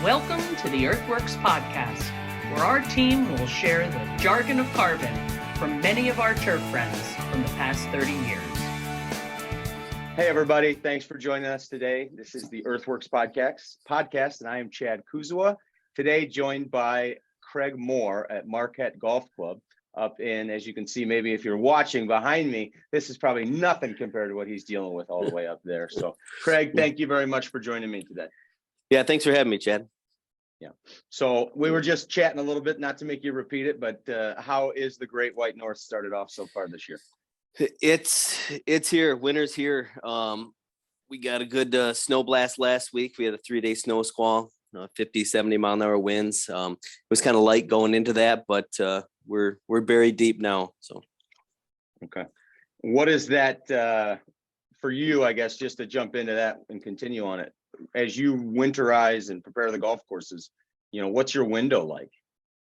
Welcome to the EarthWorks podcast, where our team will share the jargon of carbon from many of our turf friends from the past 30 years. Hey, everybody. Thanks for joining us today. This is the EarthWorks podcast, and I am Chad Kuzawa. Today, joined by Craig Moore at Marquette Golf Club up in, as you can see, maybe if you're watching behind me, this is probably nothing compared to what he's dealing with all the way up there. So, Craig, thank you very much for joining me today. Yeah, thanks for having me, Chad. Yeah. So we were just chatting a little bit, not to make you repeat it, but how is the Great White North started off so far this year? It's here. Winter's here. We got a good snow blast last week. We had a 3-day snow squall, 50, 70 mile an hour winds. It was kind of light going into that, but we're buried deep now. So, okay. What is that for you, I guess, just to jump into that and continue on it? As you winterize and prepare the golf courses, what's your window like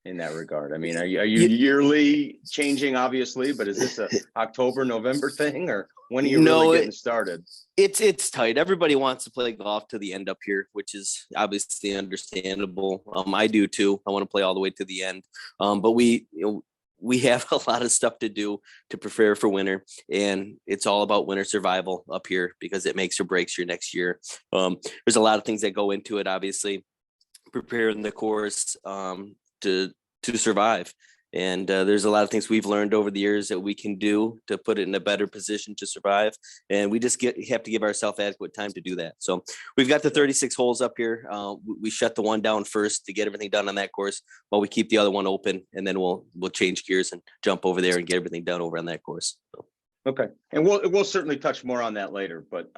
in that regard? I mean, are you yearly changing, obviously, but is this a October, November thing, or when are you really getting started? It's tight. Everybody wants to play golf to the end up here, which is obviously understandable. I do too. I want to play all the way to the end. But we have a lot of stuff to do to prepare for winter, and it's all about winter survival up here because it makes or breaks your next year. There's a lot of things that go into it, obviously, preparing the course to survive. And there's a lot of things we've learned over the years that we can do to put it in a better position to survive. And we just have to give ourselves adequate time to do that. So we've got the 36 holes up here. We shut the one down first to get everything done on that course while we keep the other one open. And then we'll change gears and jump over there and get everything done over on that course. So. Okay. And we'll certainly touch more on that later, but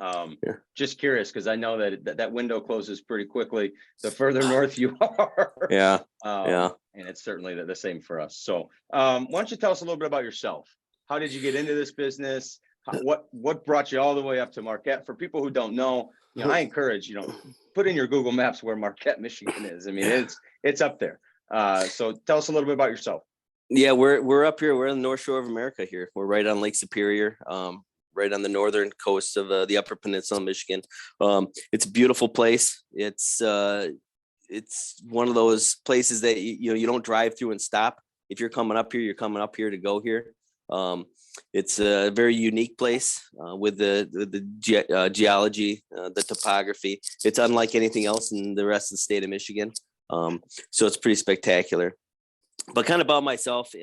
just curious, because I know that window closes pretty quickly the further north you are. Yeah. And it's certainly the same for us. So why don't you tell us a little bit about yourself? How did you get into this business? What brought you all the way up to Marquette? For people who don't know, I encourage, put in your Google Maps where Marquette, Michigan is. I mean, it's up there. So tell us a little bit about yourself. Yeah, we're up here. We're on the North Shore of America here. We're right on Lake Superior, right on the northern coast of the Upper Peninsula of Michigan. It's a beautiful place. It's one of those places that you don't drive through and stop. If you're coming up here, you're coming up here to go here. It's a very unique place with the geology, the topography. It's unlike anything else in the rest of the state of Michigan. So it's pretty spectacular. But kind of about myself,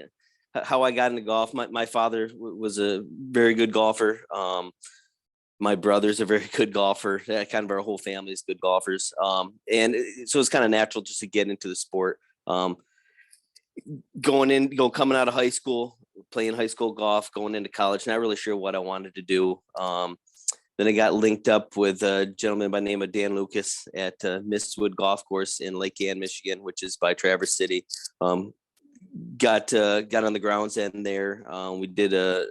how I got into golf. My father was a very good golfer. My brother's a very good golfer. Kind of our whole family is good golfers. And so it's kind of natural just to get into the sport. Coming out of high school, playing high school golf, going into college, not really sure what I wanted to do. Then I got linked up with a gentleman by the name of Dan Lucas at Mistwood Golf Course in Lake Ann, Michigan, which is by Traverse City. Got on the grounds end there. We did a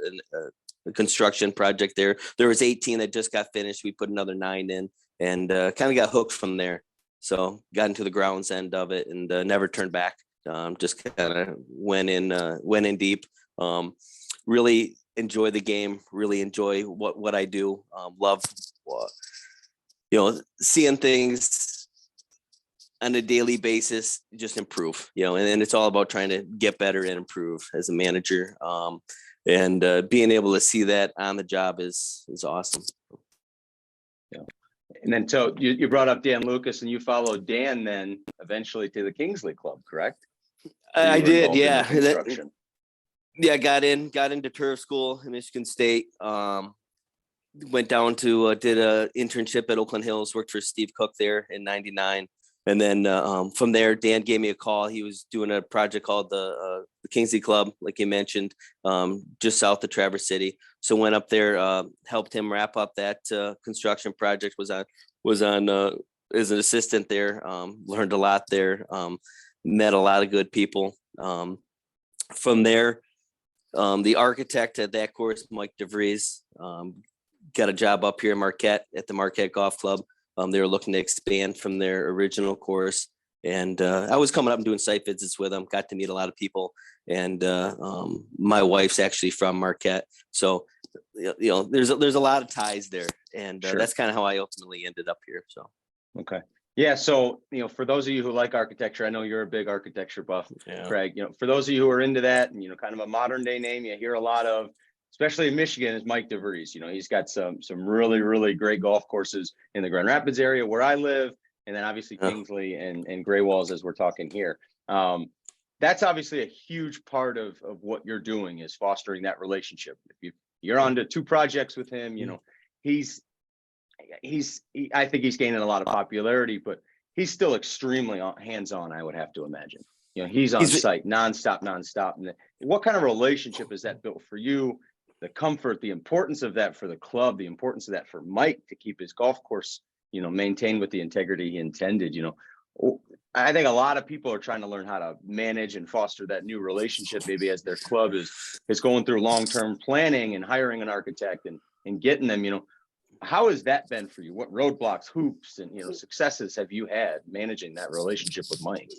construction project there. There was 18 that just got finished. We put another 9 in and kind of got hooked from there. So got into the grounds end of it and never turned back. Just kind of went in deep. Really enjoy the game. Really enjoy what I do. Love, seeing things on a daily basis, just improve, and it's all about trying to get better and improve as a manager. And being able to see that on the job is awesome. Yeah. And then so you brought up Dan Lucas, and you followed Dan then eventually to the Kingsley Club, correct? I did, yeah. Yeah, got into turf school in Michigan State. Went down to did a internship at Oakland Hills, worked for Steve Cook there in '99. And then from there, Dan gave me a call. He was doing a project called the Kingsley Club, like you mentioned, just south of Traverse City. So went up there, helped him wrap up that construction project. Was on as an assistant there. Learned a lot there. Met a lot of good people. From there, the architect at that course, Mike DeVries, got a job up here in Marquette at the Marquette Golf Club. They were looking to expand from their original course. And I was coming up and doing site visits with them, got to meet a lot of people. And my wife's actually from Marquette. So, there's a lot of ties there. And Sure. That's kind of how I ultimately ended up here. So, okay. Yeah. So, for those of you who like architecture, I know you're a big architecture buff, Yeah. Craig. For those of you who are into that and, kind of a modern day name you hear a lot of, especially in Michigan, is Mike DeVries. He's got some really, really great golf courses in the Grand Rapids area where I live. And then obviously Kingsley and Gray Walls as we're talking here. That's obviously a huge part of what you're doing is fostering that relationship. If you're on to 2 projects with him, I think he's gaining a lot of popularity, but he's still extremely hands-on, I would have to imagine. He's on site nonstop. And what kind of relationship is that built for you? The comfort, the importance of that for the club, the importance of that for Mike to keep his golf course, maintained with the integrity he intended. I think a lot of people are trying to learn how to manage and foster that new relationship, maybe as their club is going through long-term planning and hiring an architect and getting them, how has that been for you? What roadblocks, hoops, and successes have you had managing that relationship with Mike?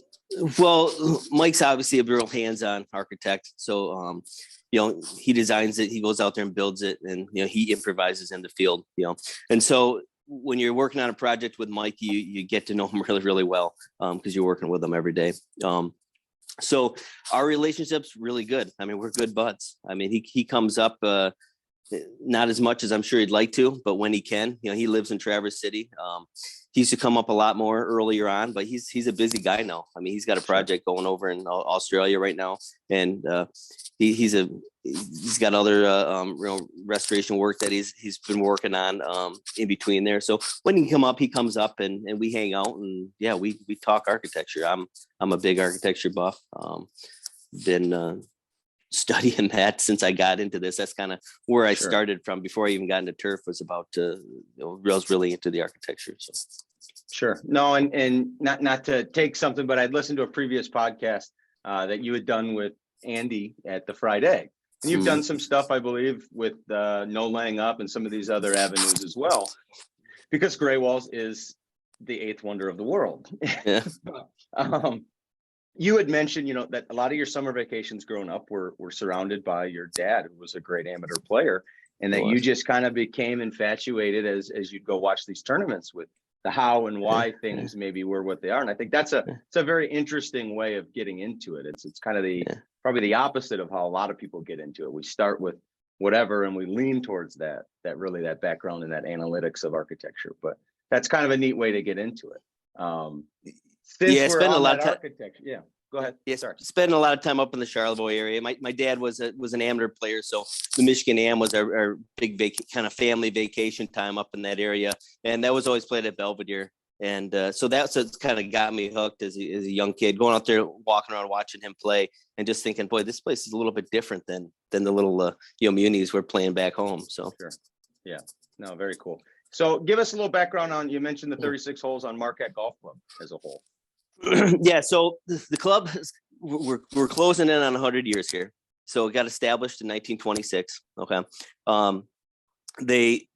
Well, Mike's obviously a real hands-on architect. So, he designs it, he goes out there and builds it, and, he improvises in the field, And so when you're working on a project with Mike, you get to know him really, really well because you're working with him every day. So our relationship's really good. I mean, we're good buds. I mean, he comes up, not as much as I'm sure he'd like to, but when he can, he lives in Traverse City. He used to come up a lot more earlier on, but he's a busy guy now. I mean, he's got a project going over in Australia right now, and he's got other restoration work that he's been working on in between there. So when he comes up and we hang out, and we talk architecture. I'm a big architecture buff. Been studying that since I got into this. That's kind of where I started from before I even got into turf. Was about I was really into the architecture. So sure. No, and not to take something, but I'd listened to a previous podcast that you had done with Andy at the Fried Egg. And you've done some stuff, I believe, with No Laying Up and some of these other avenues as well, because Gray Walls is the 8th wonder of the world. Yeah. You had mentioned, that a lot of your summer vacations growing up were surrounded by your dad, who was a great amateur player, and that you just kind of became infatuated as you'd go watch these tournaments with the how and why things maybe were what they are. And I think it's a very interesting way of getting into it. It's kind of probably the opposite of how a lot of people get into it. We start with whatever and we lean towards that background and that analytics of architecture. But that's kind of a neat way to get into it. Since we're on that architecture, go ahead. Yes, spending a lot of time up in the Charlevoix area. My dad was an amateur player, so the Michigan Am was our big kind of family vacation time up in that area, and that was always played at Belvedere. And so that's kind of got me hooked as a young kid, going out there, walking around, watching him play, and just thinking, boy, this place is a little bit different than the little munis we're playing back home. So sure, yeah, no, very cool. So give us a little background on. You mentioned the 36 holes on Marquette Golf Club as a whole. Yeah, so the club we're closing in on 100 years here. So it got established in 1926. Okay, they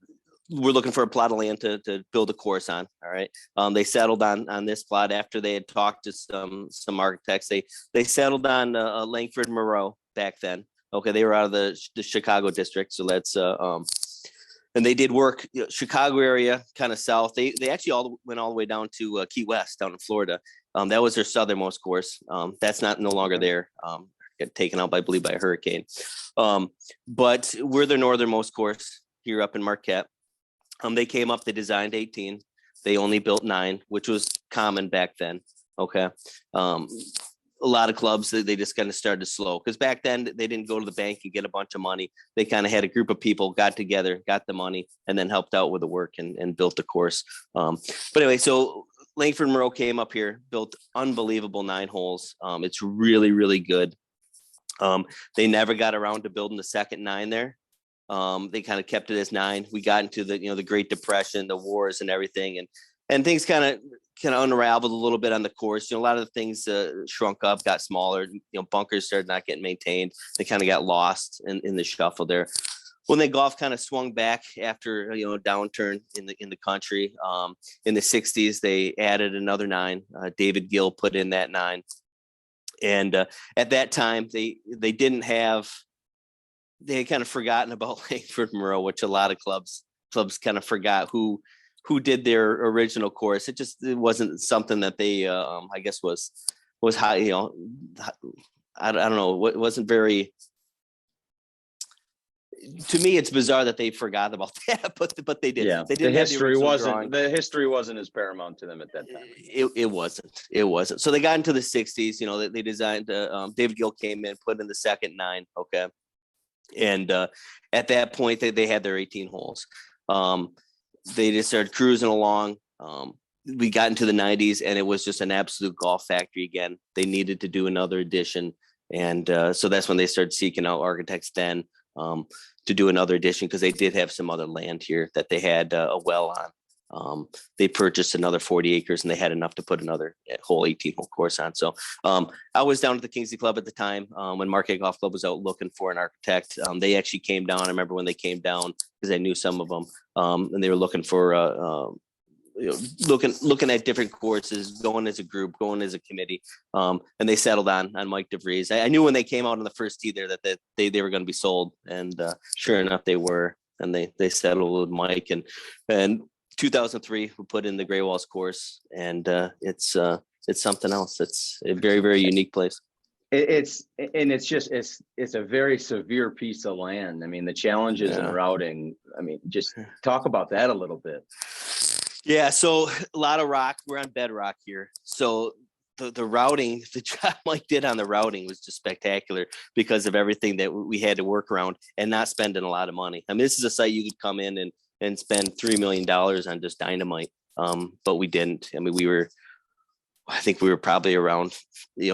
were looking for a plot of land to build a course on. All right, they settled on this plot after they had talked to some architects. They settled on Langford Moreau back then. Okay, they were out of the Chicago district, so that's and they did work Chicago area, kind of south. They actually went all the way down to Key West, down in Florida. That was their southernmost course. That's no longer there. Got taken out, I believe, by a hurricane. But we're their northernmost course here up in Marquette. They came up. They designed 18. They only built 9, which was common back then. Okay. A lot of clubs, they just kind of started slow because back then they didn't go to the bank and get a bunch of money. They kind of had a group of people, got together, got the money, and then helped out with the work and built the course. But anyway, so Langford Moreau came up here, built unbelievable 9 holes. It's really, really good. They never got around to building the second 9 there. They kind of kept it as 9. We got into the Great Depression, the wars and everything. And things kind of unraveled a little bit on the course. A lot of the things shrunk up, got smaller. Bunkers started not getting maintained. They kind of got lost in the shuffle there. When the golf kind of swung back after a downturn in the country, in the 60s, they added another 9. David Gill put in that 9, and at that time they didn't have. They had kind of forgotten about Langford Moreau, which a lot of clubs kind of forgot who who did their original course. It wasn't something that they, I guess was high, I don't know. It wasn't very, to me, it's bizarre that they forgot about that, but they did. Yeah, they didn't. The history wasn't as paramount to them at that time. It wasn't. So they got into the 60s. They designed. David Gill came in, put in the second 9. Okay, and at that point, they had their 18 holes. They just started cruising along. We got into the 90s, and it was just an absolute golf factory again. They needed to do another edition, and so that's when they started seeking out architects then. To do another edition, because they did have some other land here that they had a well on. They purchased another 40 acres, and they had enough to put another whole 18-hole course on. So I was down at the Kingsley Club at the time when Marquette Golf Club was out looking for an architect. They actually came down. I remember when they came down because I knew some of them, and they were looking for looking at different courses, going as a group, going as a committee, and they settled on Mike DeVries. I knew when they came out on the first tee there that they were going to be sold, and sure enough they were, and they settled with Mike, and 2003 we put in the Gray Walls course, and it's something else. It's a very, very unique place. It's a very severe piece of land. I mean, the challenges in routing. I mean, just talk about that a little bit. Yeah, so a lot of rock. We're on bedrock here. So the routing, the job Mike did on the routing was just spectacular because of everything that we had to work around and not spending a lot of money. I mean, this is a site you could come in and spend $3 million on just dynamite, but we didn't. I mean, I think we were probably around,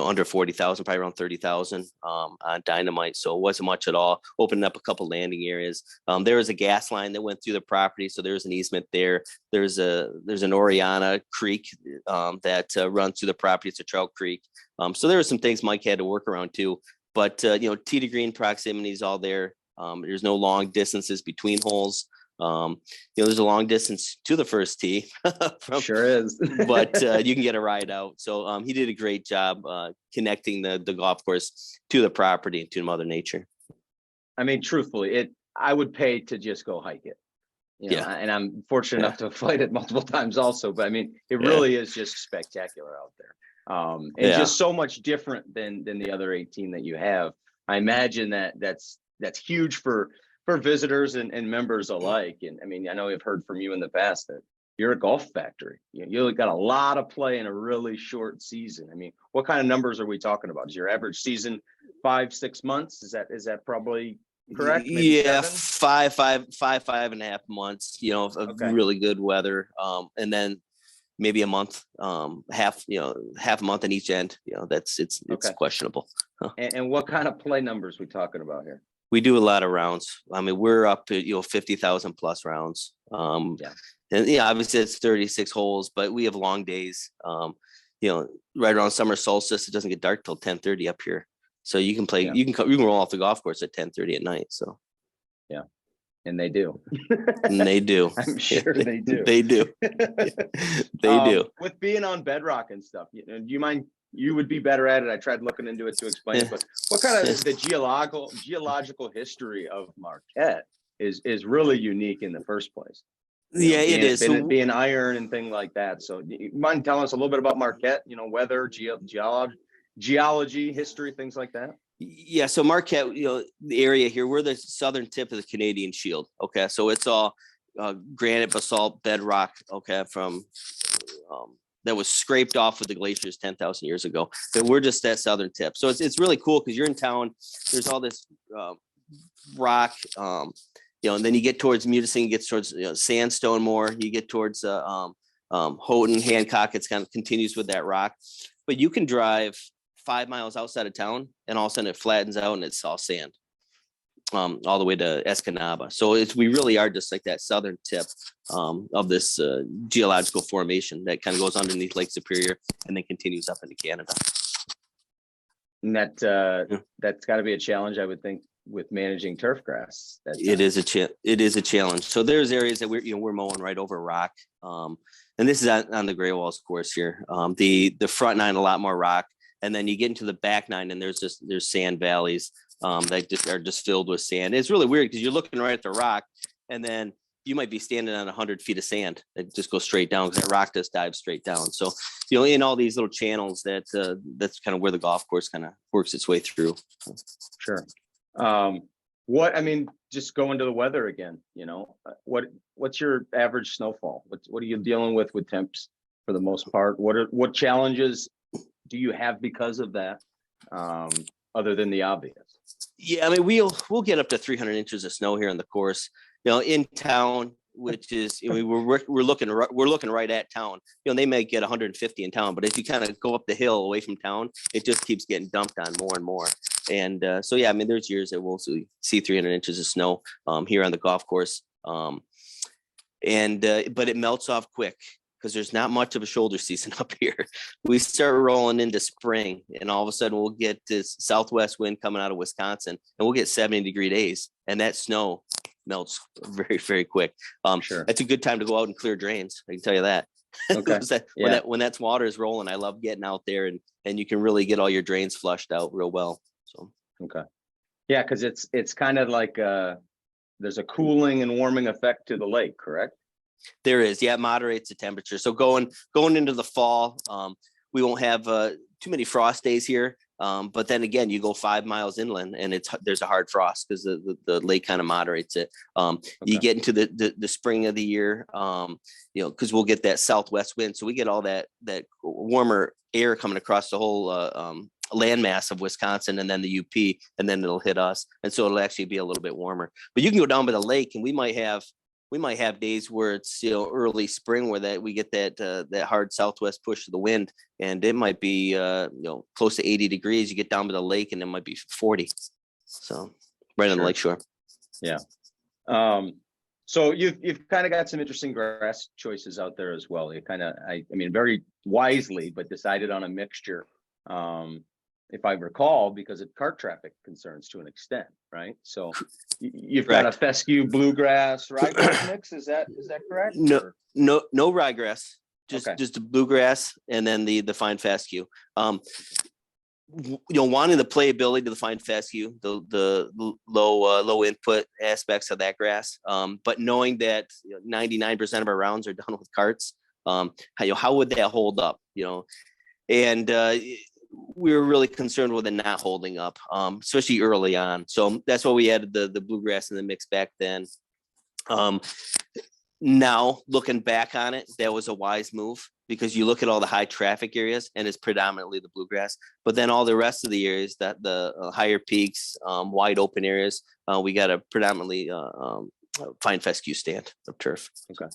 under 40,000, probably around 30,000 on dynamite. So it wasn't much at all. Opened up a couple landing areas. There was a gas line that went through the property. So there's an easement there. There's an Oriana Creek that runs through the property. It's a trout creek. So there were some things Mike had to work around too. But, tee to green proximity is all there. There's no long distances between holes. There's a long distance to the first tee. Sure is. But you can get a ride out. So he did a great job connecting the golf course to the property and to Mother Nature. I mean, truthfully, I would pay to just go hike it. And I'm fortunate enough to have played it multiple times also. But I mean, it really is just spectacular out there. And just so much different than the other 18 that you have. I imagine that's huge for visitors and members alike. And I mean, I know we've heard from you in the past that you're a golf factory. You got a lot of play in a really short season. I mean, what kind of numbers are we talking about? Is your average season 5-6 months? Is that probably correct? Maybe 7? 5.5 months, of really good weather. And then maybe a month, half a month on each end. It's questionable. And what kind of play numbers we talking about here? We do a lot of rounds. I mean, we're up to 50,000 plus rounds. And obviously it's 36 holes, but we have long days. Right around summer solstice, it doesn't get dark till 10:30 up here. So you can play. You can roll off the golf course at 10:30 at night. So and they do. And they do. I'm sure they do. They do. They do. With being on bedrock and stuff, do you mind? You would be better at it. I tried looking into it to explain it, but what kind of the geological history of Marquette is really unique in the first place? It is. Being iron and things like that. So do you mind telling us a little bit about Marquette, weather, geology, history, things like that? Yeah. So Marquette, the area here, we're the southern tip of the Canadian Shield. Okay. So it's all granite, basalt, bedrock. Okay. From that was scraped off with the glaciers 10,000 years ago. So we're just that southern tip. So it's really cool because you're in town. There's all this rock, and then you get towards Munising, gets towards sandstone more. You get towards Houghton, Hancock. It's kind of continues with that rock. But you can drive 5 miles outside of town, and all of a sudden it flattens out and it's all sand. All the way to Escanaba. So we really are just like that southern tip of this geological formation that kind of goes underneath Lake Superior and then continues up into Canada. And that's got to be a challenge, I would think, with managing turf grass. It is a challenge. So there's areas that we're mowing right over rock, and this is on the Gray Walls course here. The front nine a lot more rock, and then you get into the back nine and there's sand valleys. That just are filled with sand. It's really weird because you're looking right at the rock, and then you might be standing on 100 feet of sand that just goes straight down because that rock just dives straight down. So, in all these little channels, that's kind of where the golf course kind of works its way through. Sure. Just going to the weather again, what's your average snowfall? What are you dealing with temps for the most part? What challenges do you have because of that? Other than the obvious? Yeah, we'll get up to 300 inches of snow here on the course, in town, which is, we're looking right at town. They may get 150 in town, but if you kind of go up the hill away from town, it just keeps getting dumped on more and more. And there's years that we'll see 300 inches of snow here on the golf course. But it melts off quick because there's not much of a shoulder season up here. We start rolling into spring, and all of a sudden we'll get this southwest wind coming out of Wisconsin, and we'll get 70-degree days, and that snow melts very, very quick. Sure. That's a good time to go out and clear drains. I can tell you that. Okay. When that water is rolling, I love getting out there, and you can really get all your drains flushed out real well. So okay. Yeah, because it's kind of like there's a cooling and warming effect to the lake, correct? There is, yeah, it moderates the temperature. So going into the fall, we won't have too many frost days here. But then again, you go 5 miles inland, and there's a hard frost because the lake kind of moderates it. You get into the spring of the year, because we'll get that southwest wind, so we get all that warmer air coming across the whole landmass of Wisconsin, and then the UP, and then it'll hit us, and so it'll actually be a little bit warmer. But you can go down by the lake, and we might have days where it's early spring where we get that hard southwest push of the wind, and it might be close to 80 degrees. You get down by the lake, and it might be 40. So right on the lakeshore. Yeah. So you've kind of got some interesting grass choices out there as well. You kind of, very wisely, but decided on a mixture. If I recall, because of cart traffic concerns to an extent, right? So you've got a fescue bluegrass ryegrass mix. Is that correct? No ryegrass, just the bluegrass, and then the fine fescue. Wanting the playability to the fine fescue, the low input aspects of that grass, but knowing that 99% of our rounds are done with carts, how would that hold up? And we were really concerned with it not holding up, especially early on. So that's why we added the bluegrass in the mix back then. Now looking back on it, that was a wise move, because you look at all the high traffic areas and it's predominantly the bluegrass, but then all the rest of the areas, that the higher peaks, wide open areas, we got a predominantly fine fescue stand of turf. Okay.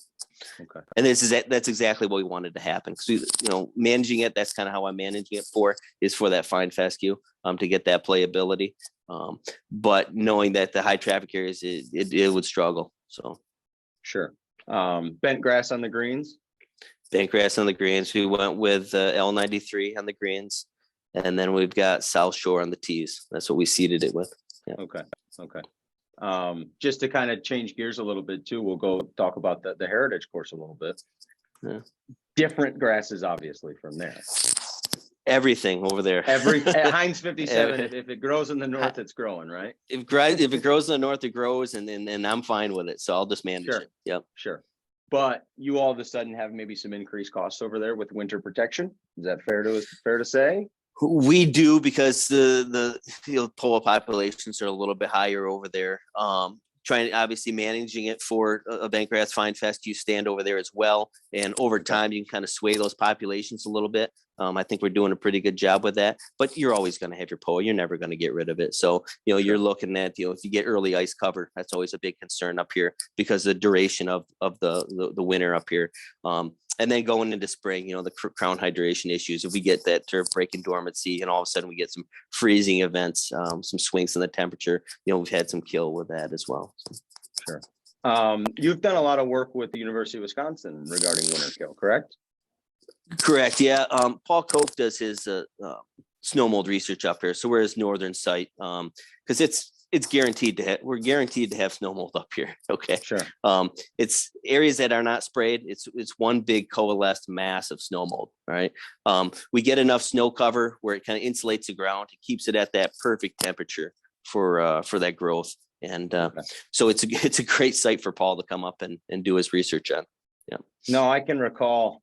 And that's exactly what we wanted to happen, because managing it, that's kind of how I'm managing it for that fine fescue, to get that playability, but knowing that the high traffic areas it would struggle. So sure. Bent grass on the greens. We went with L93 on the greens, and then we've got South Shore on the tees. That's what we seeded it with. Yeah. Okay. Just to kind of change gears a little bit too, we'll go talk about the Heritage course a little bit. Yeah. Different grasses, obviously, from there. Everything over there. At Heinz 57, if it grows in the north, it's growing, right? If it grows in the north, it grows, and I'm fine with it. So I'll just manage it. Yep. Sure. But you all of a sudden have maybe some increased costs over there with winter protection. Is that fair to say? We do, because the poa populations are a little bit higher over there. Obviously managing it for a bentgrass fine fescue stand over there as well. And over time, you can kind of sway those populations a little bit. I think we're doing a pretty good job with that, but you're always going to have your poa. You're never going to get rid of it. So, you're looking at, if you get early ice cover, that's always a big concern up here, because the duration of the winter up here. And then going into spring, the crown hydration issues, if we get that turf breaking dormancy and all of a sudden we get some freezing events, some swings in the temperature, we've had some kill with that as well. So. Sure. You've done a lot of work with the University of Wisconsin regarding winter kill, correct? Correct. Yeah. Paul Koch does his snow mold research up here. So we're his northern site, because it's guaranteed we're guaranteed to have snow mold up here. Okay. Sure. It's areas that are not sprayed. It's one big coalesced mass of snow mold. Right. We get enough snow cover where it kind of insulates the ground. It keeps it at that perfect temperature for that growth. And so it's a great site for Paul to come up and do his research on. Yeah. No, I can recall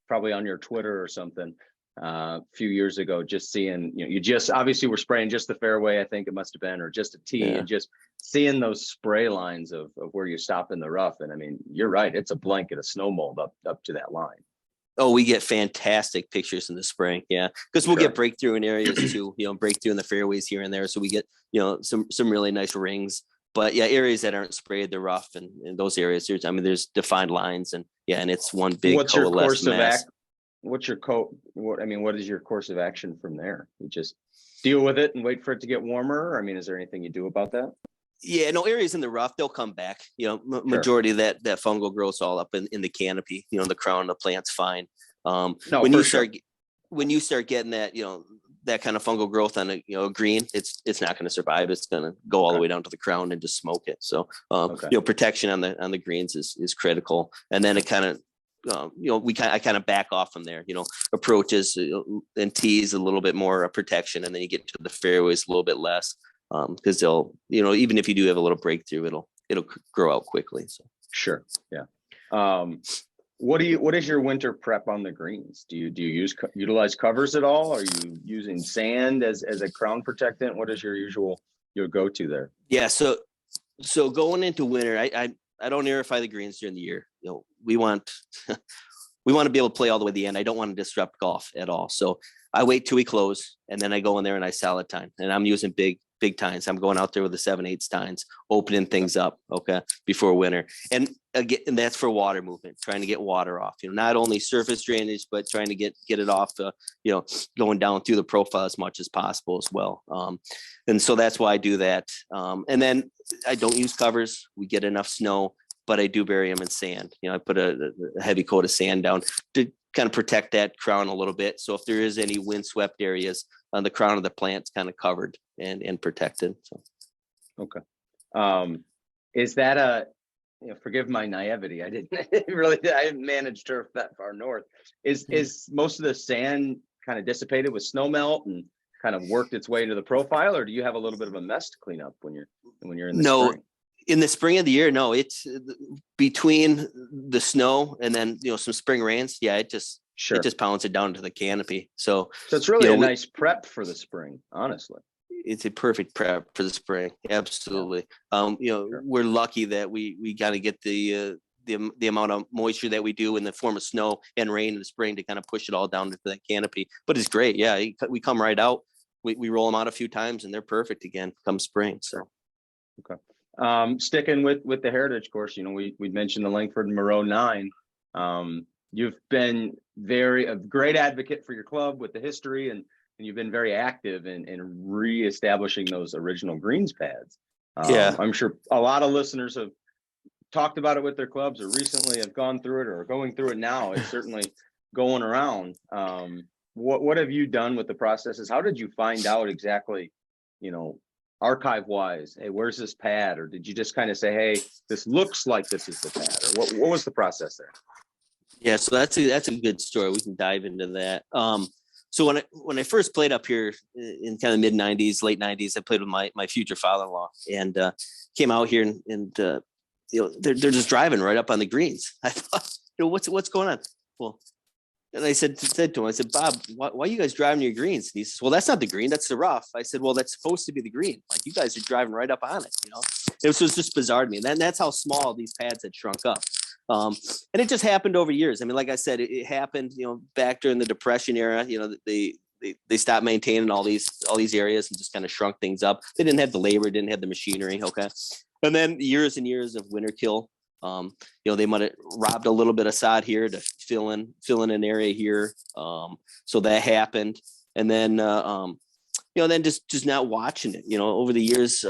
probably on your Twitter or something a few years ago, just seeing, you just obviously were spraying just the fairway, I think it must have been, or just a tee, and just seeing those spray lines of where you stop in the rough. And I mean, you're right, it's a blanket of snow mold up to that line. Oh, we get fantastic pictures in the spring. Yeah. Because we'll get breakthrough in areas too, breakthrough in the fairways here and there. So we get, some really nice rings. But yeah, areas that aren't sprayed, they're rough, and in those areas, there's defined lines, and it's one big What's your course of mass. What is your course of action from there? You just deal with it and wait for it to get warmer? I mean, is there anything you do about that? Yeah, no, areas in the rough, they'll come back. Majority of that fungal growth's all up in the canopy. The crown of the plant's fine. When you start getting that, that kind of fungal growth on a green, it's not going to survive. It's going to go all the way down to the crown and just smoke it. So protection on the greens is critical. And then it kind of I kind of back off from there, approaches and tees a little bit more protection, and then you get to the fairways a little bit less, because they'll, even if you do have a little breakthrough, it'll grow out quickly. So sure. Yeah. What is your winter prep on the greens? Do you utilize covers at all? Are you using sand as a crown protectant? What is your go-to there? Yeah. So going into winter, I don't aerify the greens during the year. We want to be able to play all the way to the end. I don't want to disrupt golf at all. So I wait till we close, and then I go in there and I solid tine, and I'm using big tines. I'm going out there with the 7/8 tines, opening things up, before winter. And again, and that's for water movement, trying to get water off, not only surface drainage, but trying to get it off, going down through the profile as much as possible as well. And so that's why I do that. And then I don't use covers. We get enough snow, but I do bury them in sand. I put a heavy coat of sand down to kind of protect that crown a little bit. So if there is any windswept areas, the crown of the plant's kind of covered and protected. So. Okay. Is that forgive my naivety, I haven't managed turf that far north. Is most of the sand kind of dissipated with snow melt and kind of worked its way into the profile, or do you have a little bit of a mess to clean up when you're in the spring? In the spring of the year, no, it's between the snow and then, some spring rains. Yeah, it just pounds it down to the canopy. So it's really a nice prep for the spring, honestly. It's a perfect prep for the spring. Absolutely. We're lucky that we got to get the amount of moisture that we do in the form of snow and rain in the spring to kind of push it all down to that canopy. But it's great. Yeah, we come right out. We roll them out a few times and they're perfect again come spring. So, okay. Sticking with the heritage course, we mentioned the Langford Moreau 9. You've been a great advocate for your club with the history, and you've been very active in reestablishing those original greens pads. I'm sure a lot of listeners have talked about it with their clubs, or recently have gone through it, or are going through it now. It's certainly going around. What have you done with the processes? How did you find out exactly, archive wise, hey, where's this pad? Or did you just kind of say, hey, this looks like this is the pad? Or what was the process there? Yeah, so that's a good story. We can dive into that. So when I first played up here in kind of mid 90s, late 90s, I played with my future father-in-law, and came out here and they're just driving right up on the greens. I thought, what's going on? Well, and I said to him, I said, Bob, why are you guys driving your greens? And he says, well, that's not the green, that's the rough. I said, well, that's supposed to be the green. Like, you guys are driving right up on it. It was just bizarre to me. And that's how small these pads had shrunk up. And it just happened over years. I mean, like I said, it happened, back during the Depression era. They stopped maintaining all these areas and just kind of shrunk things up. They didn't have the labor, didn't have the machinery. Okay. And then years and years of winter kill. They might have robbed a little bit of sod here to fill in an area here. So that happened. And then, then just not watching it, over the years,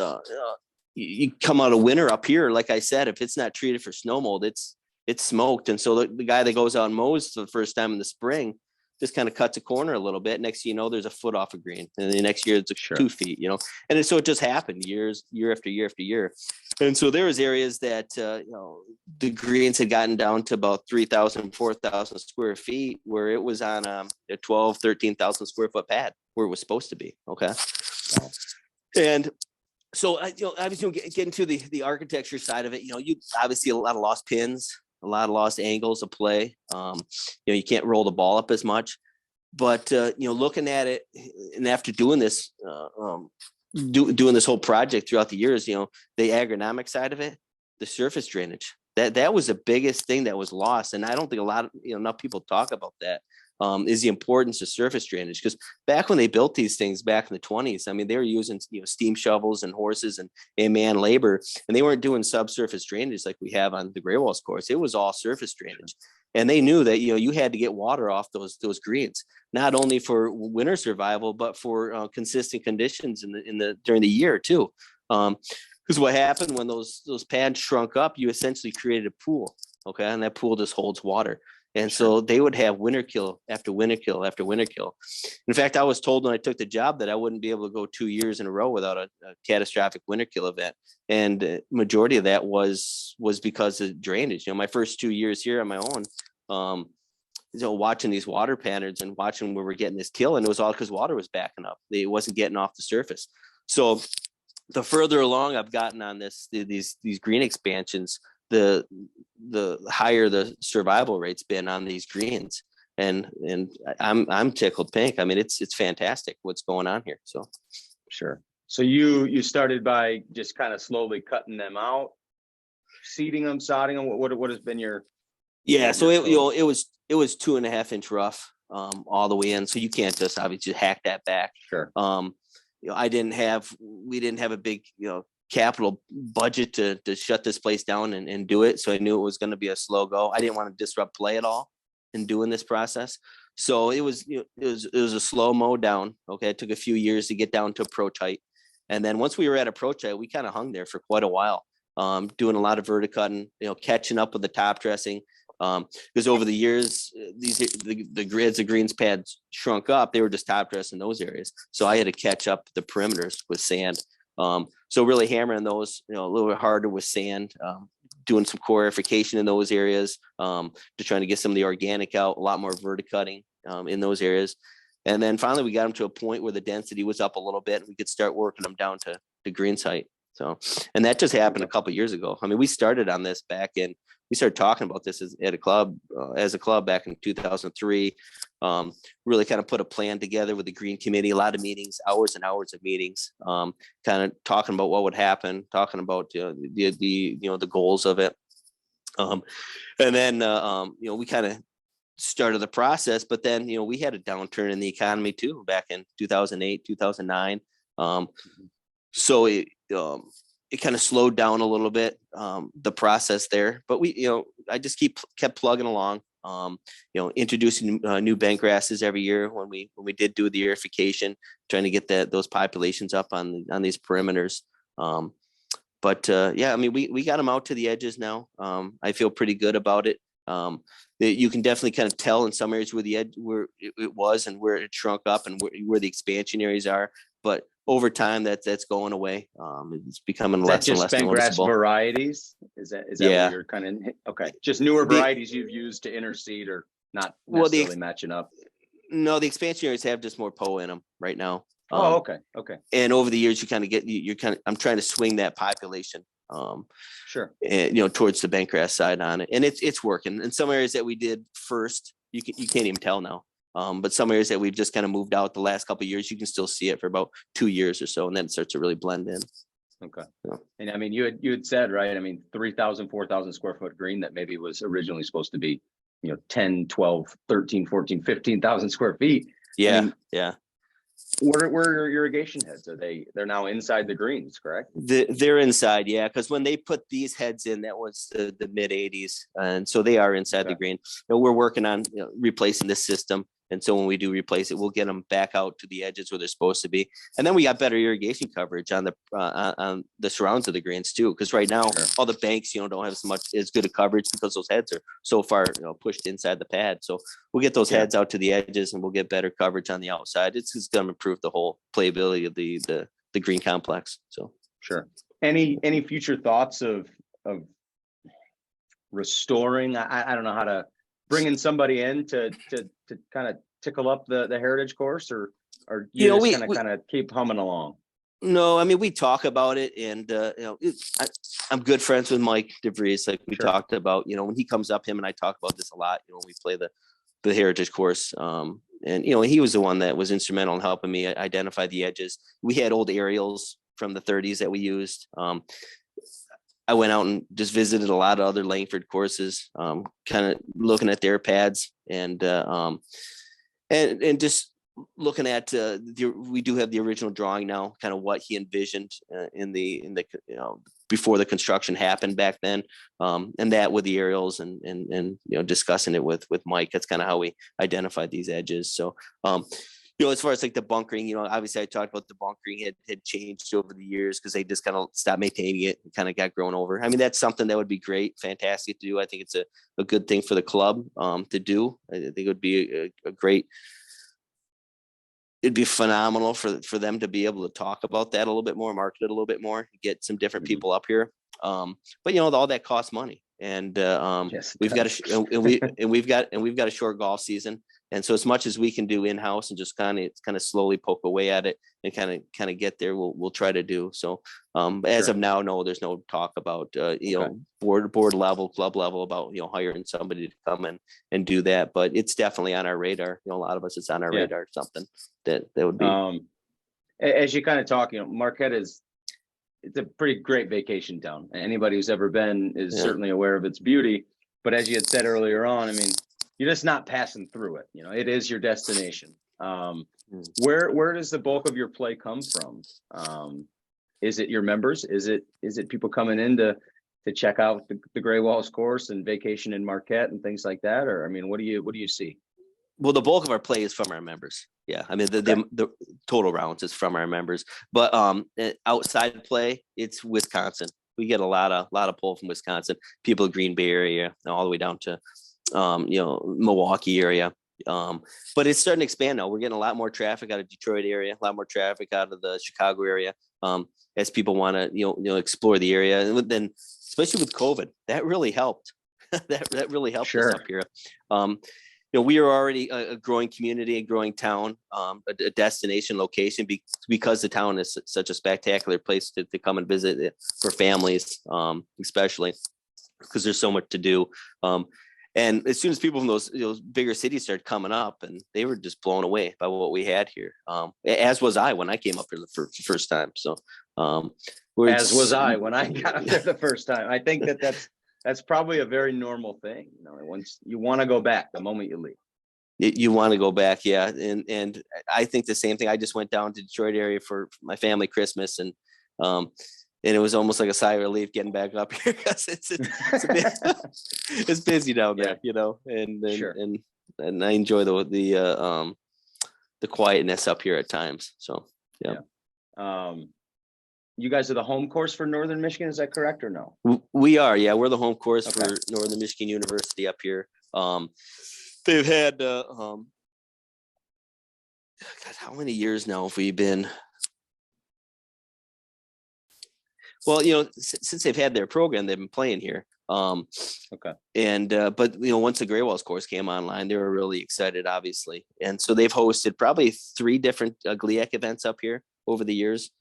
you come out of winter up here. Like I said, if it's not treated for snow mold, it's smoked. And so the guy that goes out and mows for the first time in the spring just kind of cuts a corner a little bit. Next thing you know, there's a foot off a green, and the next year it's 2 feet, and so it just happened year after year after year. And so there was areas that, the greens had gotten down to about 3,000, 4,000 square feet, where it was on a 12, 13,000 square foot pad where it was supposed to be. Okay. And So obviously getting to the architecture side of it, you obviously a lot of lost pins, a lot of lost angles of play. You can't roll the ball up as much, but looking at it, and after doing this, doing this whole project throughout the years, the agronomic side of it, the surface drainage, that was the biggest thing that was lost, and I don't think enough people talk about that. Is the importance of surface drainage, because back when they built these things back in the 20s, I mean, they were using steam shovels and horses and man labor, and they weren't doing subsurface drainage like we have on the Gray Walls course. It was all surface drainage, and they knew that you had to get water off those greens, not only for winter survival but for consistent conditions during the year too. Because what happened when those pads shrunk up, you essentially created a pool, okay, and that pool just holds water. And so they would have winter kill after winter kill after winter kill. In fact, I was told when I took the job that I wouldn't be able to go 2 years in a row without a catastrophic winter kill event. And majority of that was because of drainage. My first 2 years here on my own, watching these water patterns and watching where we're getting this kill, and it was all because water was backing up. It wasn't getting off the surface. So the further along I've gotten on these green expansions, the higher the survival rate's been on these greens, and I'm tickled pink. I mean, it's fantastic what's going on here. So sure. So you started by just kind of slowly cutting them out, seeding them, sodding them. What has been your so it was 2.5 inch rough all the way in, so you can't just obviously hack that back. Sure. We didn't have a big capital budget to shut this place down and do it. So I knew it was going to be a slow go. I didn't want to disrupt play at all in doing this process. So it was a slow mow down. Okay. It took a few years to get down to approach height. And then once we were at approach height, we kind of hung there for quite a while, doing a lot of verticutting, catching up with the top dressing. Because over the years, the grids, the greens pads shrunk up. They were just top dressing those areas. So I had to catch up the perimeters with sand. So really hammering those, a little bit harder with sand, doing some clarification in those areas, to trying to get some of the organic out, a lot more verticutting in those areas. And then finally we got them to a point where the density was up a little bit and we could start working them down to the green site. So, and that just happened a couple of years ago. I mean, we started on this we started talking about this as a club back in 2003. Really kind of put a plan together with the green committee, a lot of meetings, hours and hours of meetings, kind of talking about what would happen, talking about the goals of it. And then, we kind of started the process, but then, we had a downturn in the economy too, back in 2008, 2009. So it kind of slowed down a little bit, the process there, but I just kept plugging along, introducing new bent grasses every year when we did do the aerification, trying to get those populations up on these perimeters. But I mean, we got them out to the edges now. I feel pretty good about it. You can definitely kind of tell in some areas where the edge, where it was and where it shrunk up and where the expansion areas are, but over time that's going away. It's becoming less and less noticeable. Varieties? Is that what you're kind of, okay. Just newer varieties you've used to interseed or not necessarily matching up? No, the expansion areas have just more POA in them right now. Okay. And over the years you kind of I'm trying to swing that population. Sure. And, towards the bent grass side on it. And it's working. In some areas that we did first, you can't even tell now. But some areas that we've just kind of moved out the last couple of years, you can still see it for about 2 years or so, and then it starts to really blend in. Okay. Yeah. And I mean, you had said, right, I mean, 3,000, 4,000 square foot green that maybe was originally supposed to be, 10, 12, 13, 14, 15,000 square feet. Yeah. I mean, yeah. Where are your irrigation heads? They're now inside the greens, correct? They're inside, yeah. Because when they put these heads in, that was the mid 80s, and so they are inside the green. We're working on replacing this system, and so when we do replace it, we'll get them back out to the edges where they're supposed to be, and then we got better irrigation coverage on the surrounds of the greens too. Because right now, all the banks don't have as good a coverage because those heads are so far pushed inside the pad. So we'll get those heads out to the edges, and we'll get better coverage on the outside. It's just going to improve the whole playability of the green complex. So sure. Any future thoughts of restoring? I don't know how to bringing somebody in to kind of tickle up the heritage course, or you just kind of keep humming along. No, I mean, we talk about it, and I'm good friends with Mike DeVries, like we talked about. When he comes up, him and I talk about this a lot. When we play the Heritage course, and he was the one that was instrumental in helping me identify the edges. We had old aerials from the 30s that we used. I went out and just visited a lot of other Langford courses, kind of looking at their pads and just looking at we do have the original drawing now, kind of what he envisioned in the before the construction happened back then, and that with the aerials and discussing it with Mike. That's kind of how we identified these edges. So as far as like the bunkering, obviously I talked about the bunkering had changed over the years because they just kind of stopped maintaining it and kind of got grown over. I mean, that's something that would be great, fantastic to do. I think it's a good thing for the club to do. I think it would be a great, it'd be phenomenal for them to be able to talk about that a little bit more, market it a little bit more, get some different people up here. But all that costs money, and Yes, we've got a short golf season. And so as much as we can do in-house and just kind of slowly poke away at it and kind of get there, we'll try to do. So as of now, no, there's no talk about, board level, club level about, hiring somebody to come in and do that. But it's definitely on our radar. A lot of us, it's on our radar, something that would be. As you kind of talk, Marquette it's a pretty great vacation town. Anybody who's ever been is certainly aware of its beauty. But as you had said earlier on, I mean, you're just not passing through it. It is your destination. Where does the bulk of your play come from? Is it your members? Is it people coming in to check out the Gray Walls course and vacation in Marquette and things like that? Or, I mean, what do you see? Well, the bulk of our play is from our members. Yeah. I mean, the total rounds is from our members, but outside play, it's Wisconsin. We get a lot of pull from Wisconsin, people, Green Bay area, all the way down to Milwaukee area. But it's starting to expand now. We're getting a lot more traffic out of Detroit area, a lot more traffic out of the Chicago area, as people want to explore the area. And then, especially with COVID, that really helped. that really helped us up here. We are already a growing community, a growing town, a destination location because the town is such a spectacular place to come and visit for families, especially because there's so much to do. And as soon as people from those bigger cities started coming up, and they were just blown away by what we had here, as was I when I came up here the first time. So, as was I when I got up there the first time. I think that's probably a very normal thing. Once you want to go back, the moment you leave, you want to go back, yeah. And I think the same thing. I just went down to Detroit area for my family Christmas, and it was almost like a sigh of relief getting back up here because it's busy down there, and I enjoy the quietness up here at times. So you guys are the home course for Northern Michigan, is that correct or no? We are, yeah. We're the home course for Northern Michigan University up here. They've had God, how many years now have we been? Well, since they've had their program, they've been playing here. And but once the Gray Walls course came online, they were really excited, obviously. And so they've hosted probably 3 different GLIAC events up here over the years.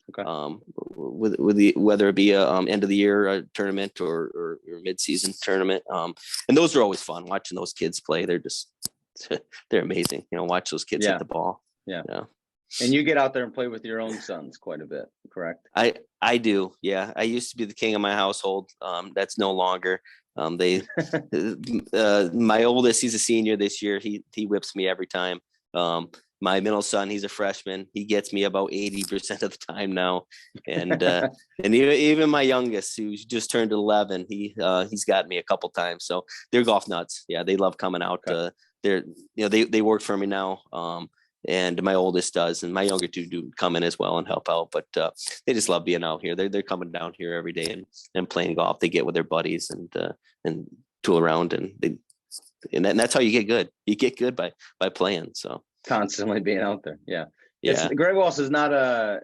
With whether it be a end of the year tournament or mid-season tournament. And those are always fun, watching those kids play. They're just they're amazing. Watch those kids hit the ball. Yeah. And you get out there and play with your own sons quite a bit, correct? I do. Yeah. I used to be the king of my household. That's no longer. My oldest, he's a senior this year. He whips me every time. My middle son, he's a freshman. He gets me about 80% of the time now. And and even my youngest, who's just turned 11, he's got me a couple times. So they're golf nuts. Yeah, they love coming out. They work for me now. And my oldest does, and my younger 2 do come in as well and help out. But they just love being out here. They're coming down here every day and playing golf. They get with their buddies and tool around, and that's how you get good. You get good by playing. So constantly being out there. Yeah. The Gray Walls is not a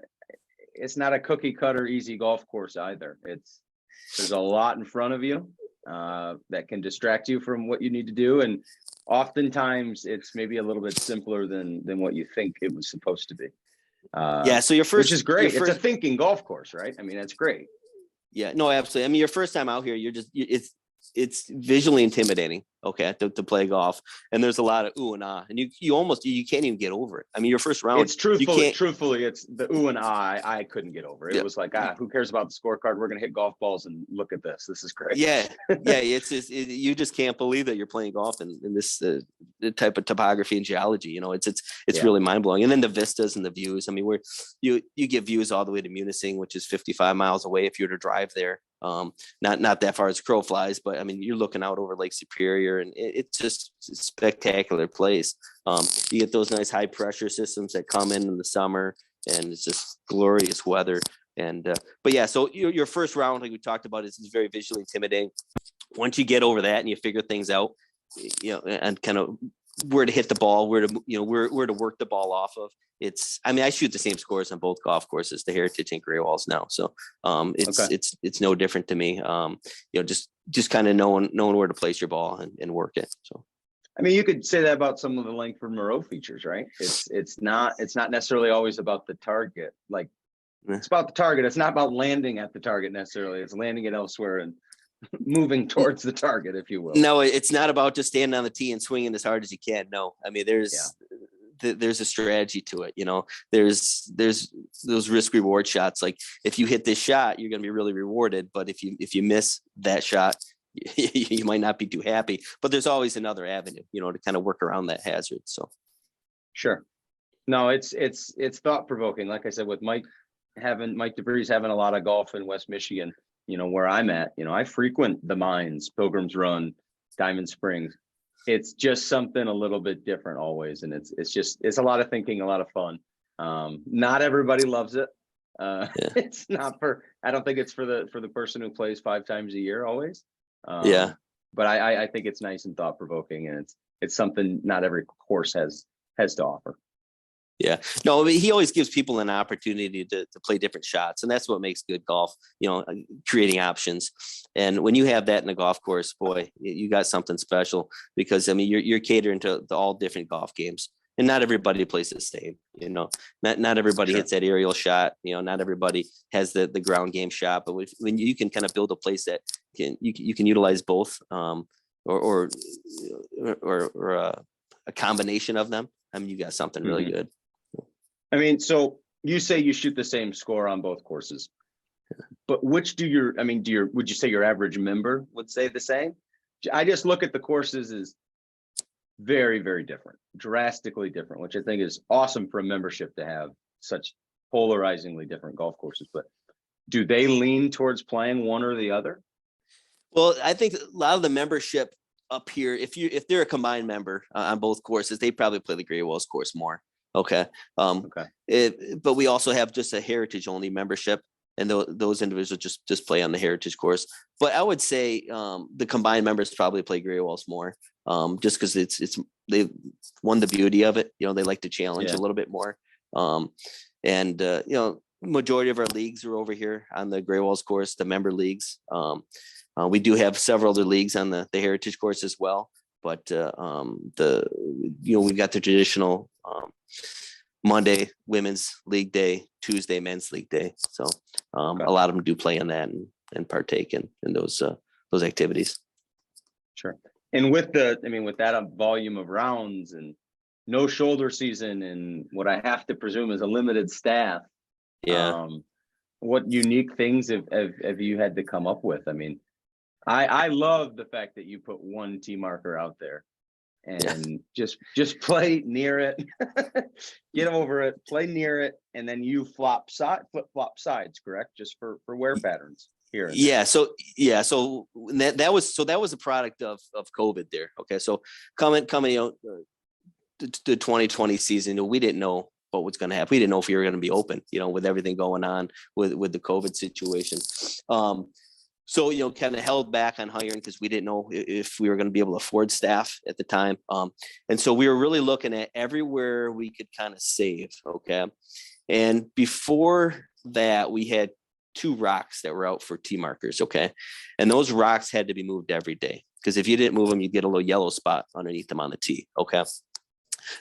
cookie cutter easy golf course either. There's a lot in front of you that can distract you from what you need to do, and oftentimes it's maybe a little bit simpler than what you think it was supposed to be. Yeah. So your first, which is great. It's a thinking golf course, right? I mean, that's great. Yeah, no, absolutely. I mean, your first time out here, it's visually intimidating, okay, to play golf. And there's a lot of ooh and ah, and you almost, you can't even get over it. I mean, your first round, it's truthfully, it's the ooh and ah I couldn't get over. It was like, who cares about the scorecard? We're going to hit golf balls and look at this. This is great. Yeah. It's just, you just can't believe that you're playing golf in this type of topography and geology. You know, it's really mind blowing. And then the vistas and the views. I mean, you get views all the way to Munising, which is 55 miles away if you were to drive there. Not that far as crow flies, but I mean, you're looking out over Lake Superior, and it's just a spectacular place. You get those nice high pressure systems that come in the summer, and it's just glorious weather. And but yeah, so your first round, like we talked about, is very visually intimidating. Once you get over that and you figure things out, you know, and kind of where to hit the ball, where to work the ball off of. I mean, I shoot the same scores on both golf courses, the Heritage and Gray Walls now. So it's no different to me. You know, just kind of knowing where to place your ball and work it. So. I mean, you could say that about some of the Langford Moreau features, right? It's not necessarily always about the target. Like, it's about the target. It's not about landing at the target necessarily. It's landing it elsewhere and moving towards the target, if you will. No, it's not about just standing on the tee and swinging as hard as you can. No, I mean, there's a strategy to it. You know, there's those risk reward shots. Like, if you hit this shot, you're going to be really rewarded. But if you miss that shot, you might not be too happy. But there's always another avenue, you know, to kind of work around that hazard. So, sure. No, it's thought provoking. Like I said, with Mike DeVries having a lot of golf in West Michigan, you know, where I'm at, you know, I frequent the Mines, Pilgrim's Run, Diamond Springs. It's just something a little bit different always. And it's a lot of thinking, a lot of fun. Not everybody loves it. It's not I don't think it's for the person who plays 5 times a year always. But I think it's nice and thought provoking, and it's something not every course has to offer. Yeah, no, I mean, he always gives people an opportunity to play different shots, and that's what makes good golf, you know, creating options. And when you have that in a golf course, boy, you got something special, because I mean, you're catering to all different golf games, and not everybody plays the same. You know, not everybody hits that aerial shot. You know, not everybody has the ground game shot. But when you can kind of build a place that you can utilize both, or a combination of them, I mean, you got something really good. I mean, so you say you shoot the same score on both courses, but which would you say your average member would say the same? I just look at the courses as very, very different, drastically different, which I think is awesome for a membership to have such polarizingly different golf courses. But do they lean towards playing one or the other? Well, I think a lot of the membership up here, if they're a combined member on both courses, they probably play the Gray Walls course more. Okay. But we also have just a Heritage only membership, and those individuals just play on the Heritage course. But I would say the combined members probably play Gray Walls more, just because they won the beauty of it. You know, they like to challenge a little bit more. You know, majority of our leagues are over here on the Gray Walls course, the member leagues. We do have several other leagues on the Heritage course as well. But we've got the traditional Monday women's league day, Tuesday men's league day. So a lot of them do play in that and partake in those activities. Sure. And with that volume of rounds and no shoulder season and what I have to presume is a limited staff. What unique things have you had to come up with? I mean, I love the fact that you put one tee marker out there and just play near it, get over it, play near it, and then you flip flop sides, correct? Just for wear patterns here. So that was a product of COVID there. Okay, so coming the 2020 season, we didn't know what was going to happen. We didn't know if we were going to be open, you know, with everything going on with the COVID situation. So, you know, kind of held back on hiring because we didn't know if we were going to be able to afford staff at the time. And so we were really looking at everywhere we could kind of save. Okay. And before that, we had 2 rocks that were out for tee markers. Okay. And those rocks had to be moved every day, because if you didn't move them, you'd get a little yellow spot underneath them on the tee. Okay.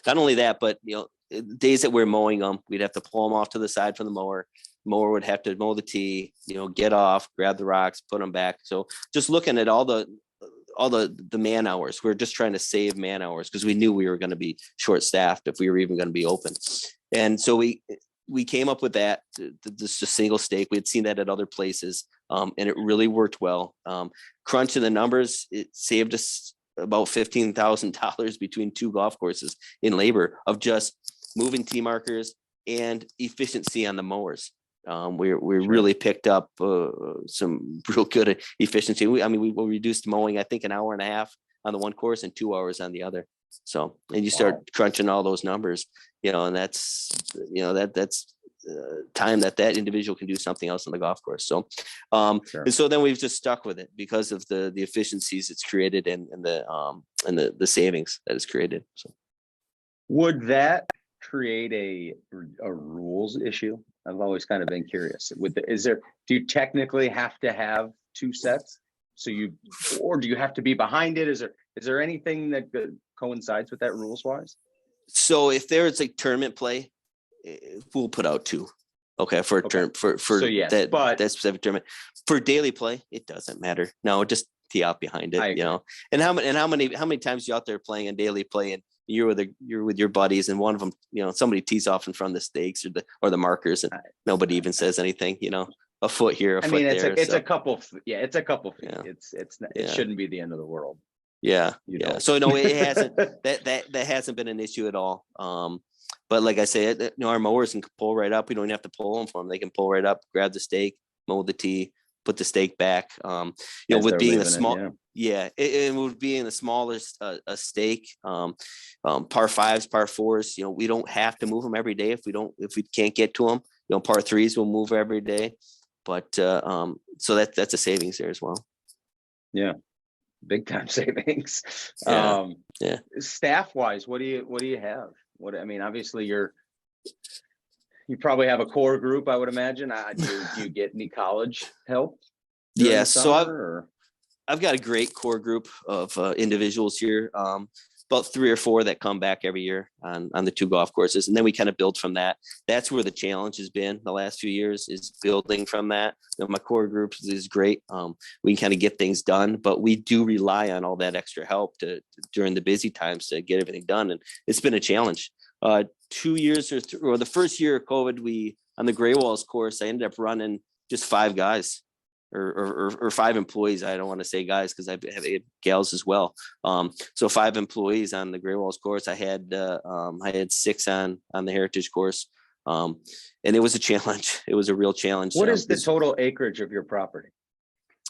Not only that, but, you know, days that we're mowing them, we'd have to pull them off to the side from the mower. Mower would have to mow the tee, get off, grab the rocks, put them back. So just looking at all the man hours, we're just trying to save man hours because we knew we were going to be short staffed if we were even going to be open. And so we came up with that, just a single stake. We had seen that at other places, and it really worked well. Crunching the numbers, it saved us about $15,000 between two golf courses in labor of just moving tee markers and efficiency on the mowers. We really picked up some real good efficiency. We reduced mowing, I think, an hour and a half on the one course and 2 hours on the other. So, and you start crunching all those numbers, and that's time that individual can do something else on the golf course. So, and so then we've just stuck with it because of the efficiencies it's created and the savings that it's created. So, would that create a rules issue? I've always kind of been curious. Do you technically have to have two sets? Or do you have to be behind it? Is there anything that coincides with that rules wise? So if there's like tournament play, we'll put out two. Okay, for a term for that specific tournament. For daily play, it doesn't matter. No, just tee out behind it, And how many times you out there playing a daily play and you're with your buddies and one of them, somebody tees off in front of the stakes or the markers and nobody even says anything, a foot here, foot there. It's a couple. Yeah, it's a couple feet. Yeah. It shouldn't be the end of the world. Yeah. So no, it hasn't. that hasn't been an issue at all. But like I say, our mowers can pull right up. We don't even have to pull them for them. They can pull right up, grab the stake, mow the tee, put the stake back. With being a small, it would be in the smallest a stake. Par fives, par fours. We don't have to move them every day if we can't get to them. Par threes will move every day. But so that's a savings there as well. Yeah, big time savings. Staff wise, what do you have? Obviously you probably have a core group, I would imagine. Do you get any college help? Yeah, so I've got a great core group of individuals here. About 3 or 4 that come back every year on the 2 golf courses. And then we kind of build from that. That's where the challenge has been the last few years, is building from that. My core group is great. We can kind of get things done, but we do rely on all that extra help during the busy times to get everything done. And it's been a challenge. 2 years or the first year of COVID, on the Gray Walls course, I ended up running just 5 guys. Or 5 employees. I don't want to say guys because I have gals as well. So 5 employees on the Gray Walls course. I had 6 on the Heritage course, and it was a challenge. It was a real challenge. What is the total acreage of your property?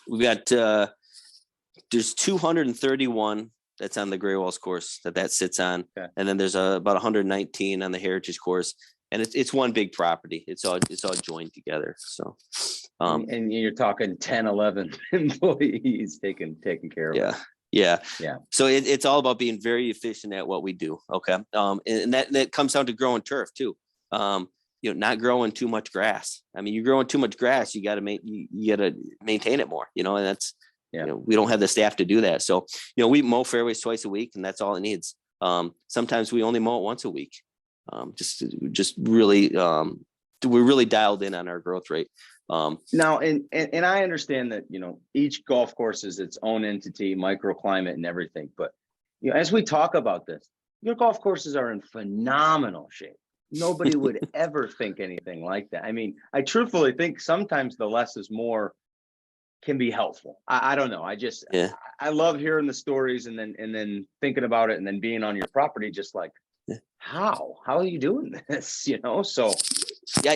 We got there's 231 that's on the Gray Walls course that sits on, and then there's about 119 on the Heritage course. And it's one big property. It's all joined together. So, and you're talking 10, 11 employees taking care of. Yeah. So it's all about being very efficient at what we do. Okay. And that comes down to growing turf too. Not growing too much grass. You're growing too much grass. You got to maintain it more. And that's we don't have the staff to do that. So we mow fairways twice a week, and that's all it needs. Sometimes we only mow it once a week. Just really, we're really dialed in on our growth rate. Now, and I understand that, each golf course is its own entity, microclimate and everything. But, as we talk about this, your golf courses are in phenomenal shape. Nobody would ever think anything like that. I truthfully think sometimes the less is more can be helpful. I don't know. I love hearing the stories and then thinking about it and then being on your property, just like, how are you doing this? So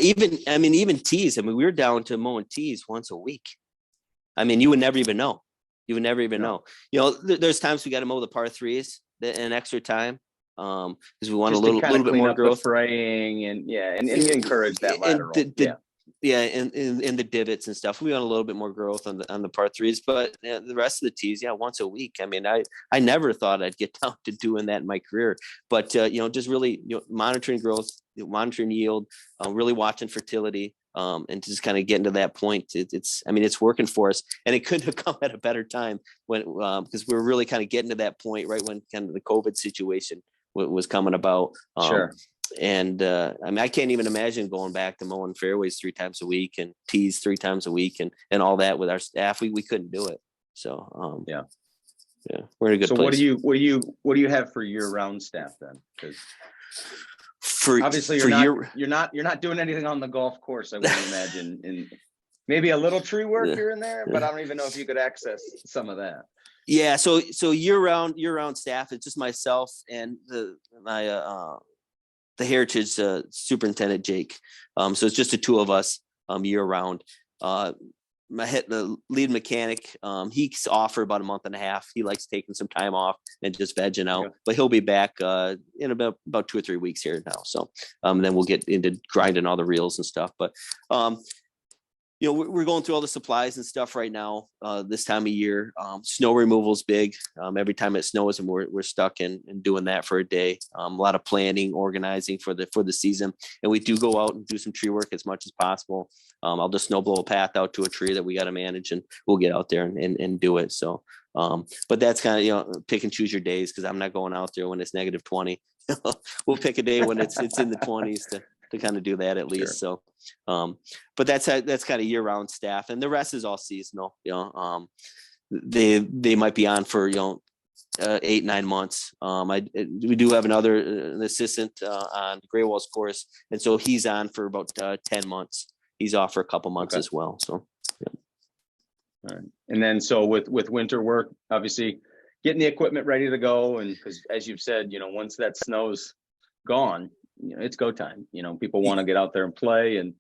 even tees. We were down to mowing tees once a week. You would never even know. Know. There's times we got to mow the par threes an extra time because we want just a little bit more growth, fraying and encourage that lateral. And the divots and stuff. We want a little bit more growth on the par threes, but the rest of the tees, once a week. I never thought I'd get down to doing that in my career, but just really monitoring growth, monitoring yield, really watching fertility, and just kind of getting to that point. It's working for us, and it couldn't have come at a better time when because we were really kind of getting to that point right when kind of the COVID situation was coming about. Sure. I mean, I can't even imagine going back to mowing fairways 3 times a week and tees 3 times a week and all that with our staff. We couldn't do it. So, yeah, we're in a good so place. what do you have for year-round staff then? Because obviously you're not doing anything on the golf course, I would imagine, and maybe a little tree work here and there, but I don't even know if you could access some of that. Yeah, so year-round staff, it's just myself and the Heritage superintendent, Jake. So it's just the 2 of us year-round. The lead mechanic, he's off for about a month and a half. He likes taking some time off and just vegging out, but he'll be back in about 2 or 3 weeks here now. So then we'll get into grinding all the reels and stuff. But we're going through all the supplies and stuff right now. This time of year, snow removal is big. Every time it snows, and we're stuck in doing that for a day. A lot of planning, organizing for the season, and we do go out and do some tree work as much as possible. I'll just snow blow a path out to a tree that we got to manage, and we'll get out there and do it. So, but that's kind of pick and choose your days, because I'm not going out there when it's -20. We'll pick a day when it's in the 20s to kind of do that at least. Sure. So, but that's kind of year-round staff, and the rest is all seasonal. They might be on for 8-9 months. We do have an assistant on the Gray Walls course, and so he's on for about 10 months. He's off for a couple months as well. So, yeah. All right. And then so with winter work, obviously getting the equipment ready to go, and because as you've said, once that snow's gone, it's go time. People want to get out there and play, and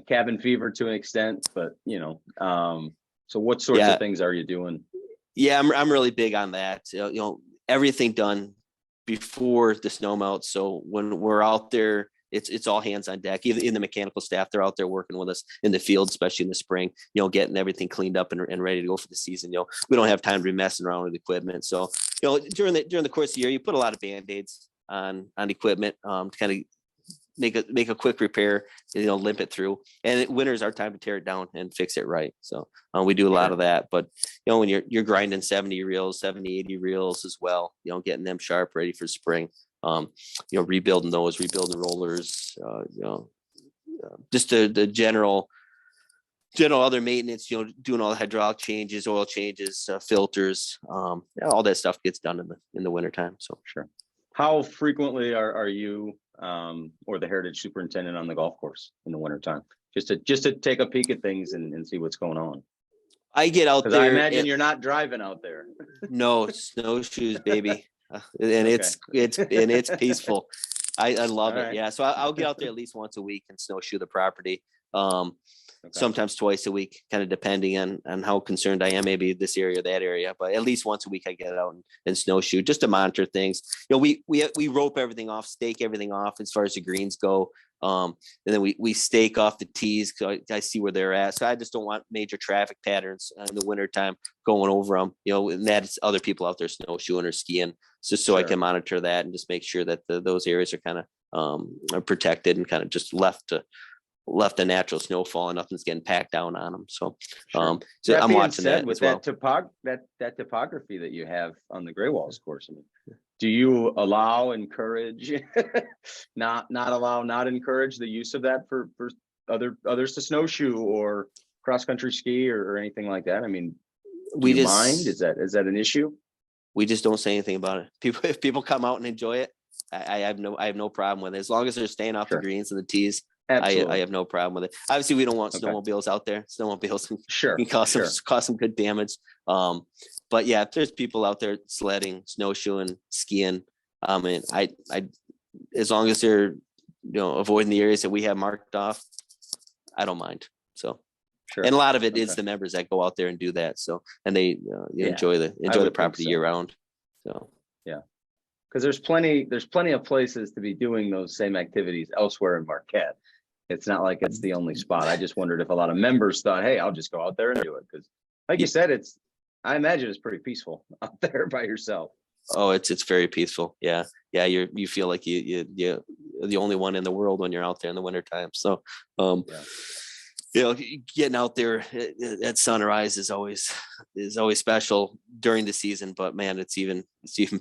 cabin fever to an extent, but so what sorts of things are you doing? Yeah, I'm really big on that. Everything done before the snow melts. So when we're out there, it's all hands on deck. Even in the mechanical staff, they're out there working with us in the field, especially in the spring, getting everything cleaned up and ready to go for the season. We don't have time to be messing around with equipment. So, during the course of the year, you put a lot of Band-Aids on equipment to kind of make a quick repair, limp it through. And winter's our time to tear it down and fix it right. So we do a lot of that. But when you're grinding 70, 80 reels as well, getting them sharp, ready for spring. Rebuilding rollers, just the general other maintenance, doing all the hydraulic changes, oil changes, filters, all that stuff gets done in the wintertime. So sure. How frequently are you or the Heritage superintendent on the golf course in the wintertime? Just to take a peek at things and see what's going on. I get out there. I imagine you're not driving out there. No, snowshoes, baby. And it's peaceful. I love it. Right. Yeah. So I'll get out there at least once a week and snowshoe the property. Sometimes twice a week, kind of depending on how concerned I am, maybe this area or that area, but at least once a week I get out and snowshoe just to monitor things. We rope everything off, stake everything off as far as the greens go. And then we stake off the tees. I see where they're at. So I just don't want major traffic patterns in the wintertime going over them, and that's other people out there snowshoeing or skiing, just so I can monitor that and just make sure that those areas are kind of are protected and kind of just left the natural snowfall and nothing's getting packed down on them. So, so I'm watching that with as well. that topography that you have on the Gray Walls course. Do you encourage, not encourage the use of that for others to snowshoe or cross country ski or anything like that? Mind? Is that an issue? We just don't say anything about it. If people come out and enjoy it, I have no problem with it, as long as they're staying off the greens and the tees. I have no problem with it. Obviously, we don't want snowmobiles out there. Snowmobiles can cause some good damage. But yeah, if there's people out there sledding, snowshoeing, skiing, I as long as they're avoiding the areas that we have marked off, I don't mind. So, and a lot of it is the members that go out there and do that. So, and they enjoy the property year round. So yeah, because there's plenty of places to be doing those same activities elsewhere in Marquette. It's not like it's the only spot. I just wondered if a lot of members thought, hey, I'll just go out there and do it. Because like you said, I imagine it's pretty peaceful out there by yourself. Oh, it's very peaceful. Yeah. You feel like you're the only one in the world when you're out there in the wintertime. So, getting out there at sunrise is always special during the season, but man, it's even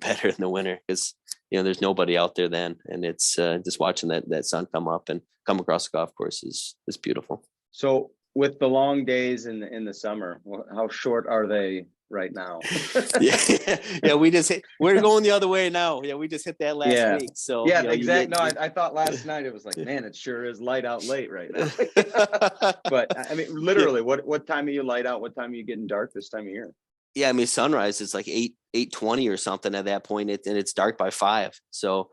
better in the winter because there's nobody out there then, and it's just watching that sun come up and come across the golf course is beautiful. So with the long days in the summer, how short are they right now? yeah, we're going the other way now. Yeah, we just hit that last week. So exactly. I thought last night it was like, man, it sure is light out late right now. But I mean, literally, what time are you light out? What time are you getting dark this time of year? Yeah, I mean, sunrise is like 8:20 or something at that point, and it's dark by 5. So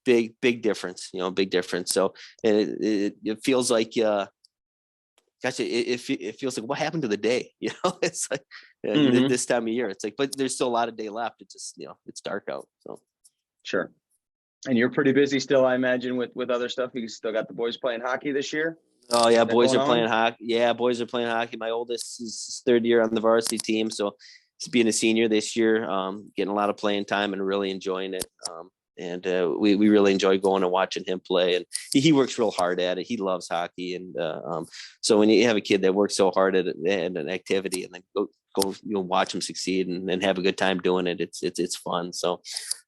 big difference. Big difference. So it feels like gosh, it feels like what happened to the day? It's like this time of year. It's like, but there's still a lot of day left. It's just it's dark out. So sure. And you're pretty busy still, I imagine, with other stuff. You still got the boys playing hockey this year? Oh yeah, boys are playing hockey. Yeah, boys are playing hockey. My oldest is 3rd year on the varsity team, so he's being a senior this year, getting a lot of playing time and really enjoying it. And we really enjoy going and watching him play. And he works real hard at it. He loves hockey, and so when you have a kid that works so hard at an activity, and then go watch him succeed and have a good time doing it, it's fun. So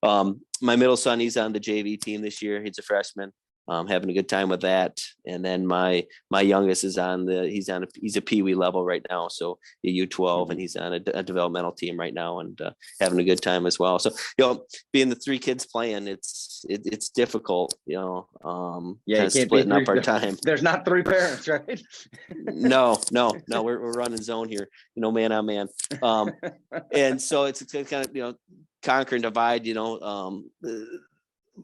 my middle son, he's on the JV team this year. He's a freshman. Having a good time with that. And then my youngest is he's a peewee level right now. So a U12, and he's on a developmental team right now, and having a good time as well. So, being the 3 kids playing, it's difficult, kind of splitting up our time. There's not 3 parents, right? No, we're running zone here, man on man. And so it's kind of, conquer and divide,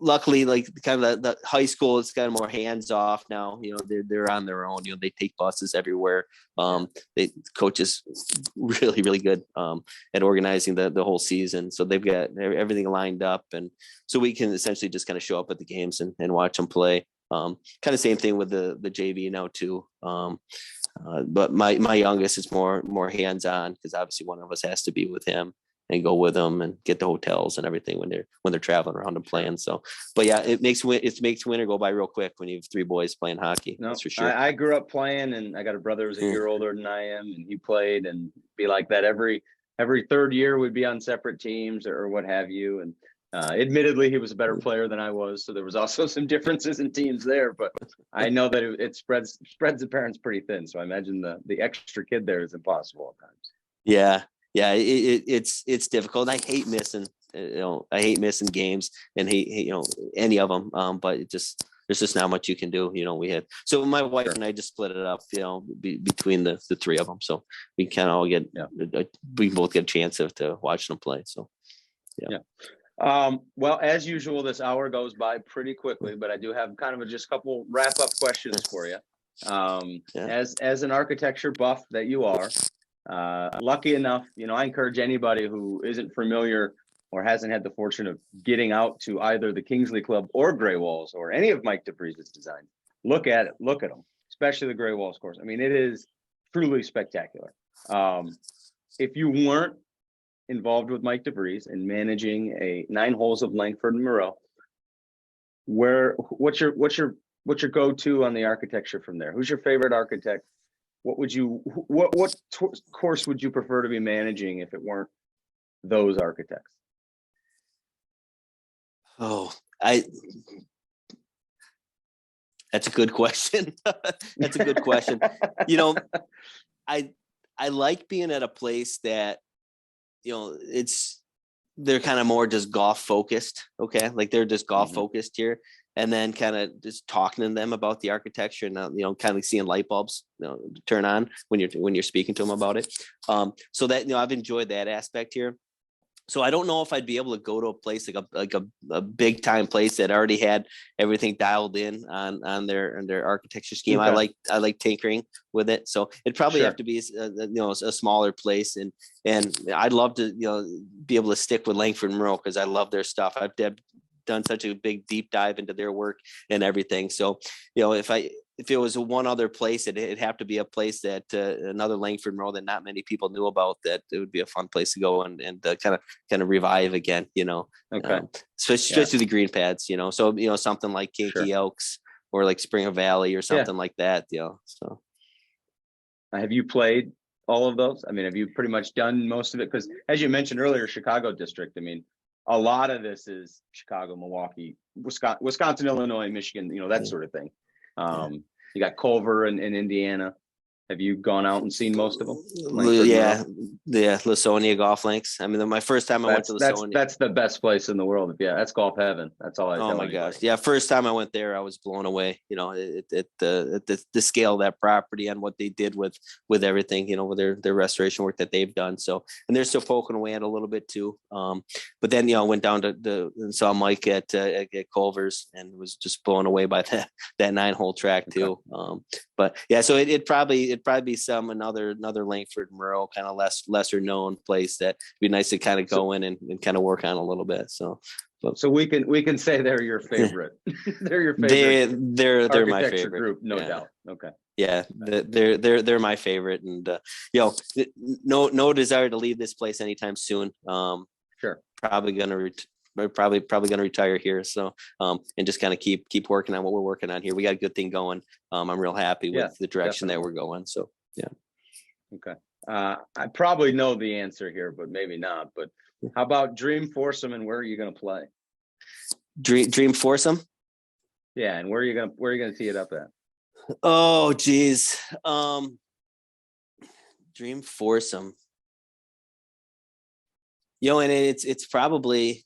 luckily, like kind of the high school is kind of more hands off now. They're on their own. They take buses everywhere. Coaches really, really good at organizing the whole season. So they've got everything lined up, and so we can essentially just kind of show up at the games and watch them play. Kind of same thing with the JV now too. But my youngest is more hands on, because obviously one of us has to be with him and go with them and get the hotels and everything when they're traveling around and playing. So, but yeah, it makes winter go by real quick when you have 3 boys playing hockey. No, that's for sure. I grew up playing, and I got a brother who's a year older than I am, and he played, and be like that every 3rd year we'd be on separate teams or what have you. And admittedly, he was a better player than I was, so there was also some differences in teams there. But I know that it spreads the parents pretty thin. So I imagine the extra kid there is impossible at times. Yeah. Yeah, it's difficult. I hate missing, I hate missing games and hate any of them. But there's just not much you can do. So my wife and I just split it up, between the 3 of them. So we kind of all get, we both get a chance to watch them play. So, yeah. Well, as usual, this hour goes by pretty quickly, but I do have kind of just a couple wrap up questions for you. As an architecture buff that you are, lucky enough, I encourage anybody who isn't familiar or hasn't had the fortune of getting out to either the Kingsley Club or Gray Walls or any of Mike DeVries' designs. Look at them, especially the Gray Walls course. I mean, it is truly spectacular. If you weren't involved with Mike DeVries and managing 9 holes of Langford and Moreau, what's your go-to on the architecture from there? Who's your favorite architect? What course would you prefer to be managing if it weren't those architects? Oh, that's a good question. That's a good question. I like being at a place that, they're kind of more just golf focused. Okay. Like they're just golf focused here. And then kind of just talking to them about the architecture and, kind of seeing light bulbs, turn on when you're speaking to them about it. So that, I've enjoyed that aspect here. So I don't know if I'd be able to go to a place like a big time place that already had everything dialed in on their architecture scheme. Okay. I like tinkering with it. So it'd probably have to be a smaller place, and I'd love to be able to stick with Langford and Moreau because I love their stuff. I've done such a big deep dive into their work and everything. So if it was one other place, it'd have to be a place that another Langford Moreau that not many people knew about, that it would be a fun place to go and kind of revive again, Okay. Especially the green pads, so, something like Kinky Elks or like Springer Valley or something like that, So. Have you played all of those? I mean, have you pretty much done most of it? Because as you mentioned earlier, Chicago district, I mean, a lot of this is Chicago, Milwaukee, Wisconsin, Illinois, Michigan, that sort of thing. You got Culver in Indiana. Have you gone out and seen most of them? Yeah, Lasonia golf links. I mean, my first time I went to Lasonia. That's the best place in the world. Yeah, that's golf heaven. That's all I tell my anybody. gosh. Yeah, first time I went there, I was blown away, at the scale of that property and what they did with everything, with their restoration work that they've done. So, and they're still poking away at a little bit too. But then, I went down and saw Mike at Culver's and was just blown away by that 9-hole track too. Okay. But yeah, so it'd probably be another Langford Moreau kind of lesser known place that would be nice to kind of go in and kind of work on a little bit. So we can say they're your favorite. They're your favorite. They're my favorite group, no doubt. Okay. Yeah, they're my favorite, and no desire to leave this place anytime soon. Sure. Probably gonna retire here. So and just kind of keep working on what we're working on here. We got a good thing going. I'm real happy with the direction that we're going. So yeah. Okay. I probably know the answer here, but maybe not. But how about Dream Foursome and where are you going to play? Dream Foursome? Yeah, and where are you going to tee it up at? Oh, geez. Dream Foursome. And it's probably.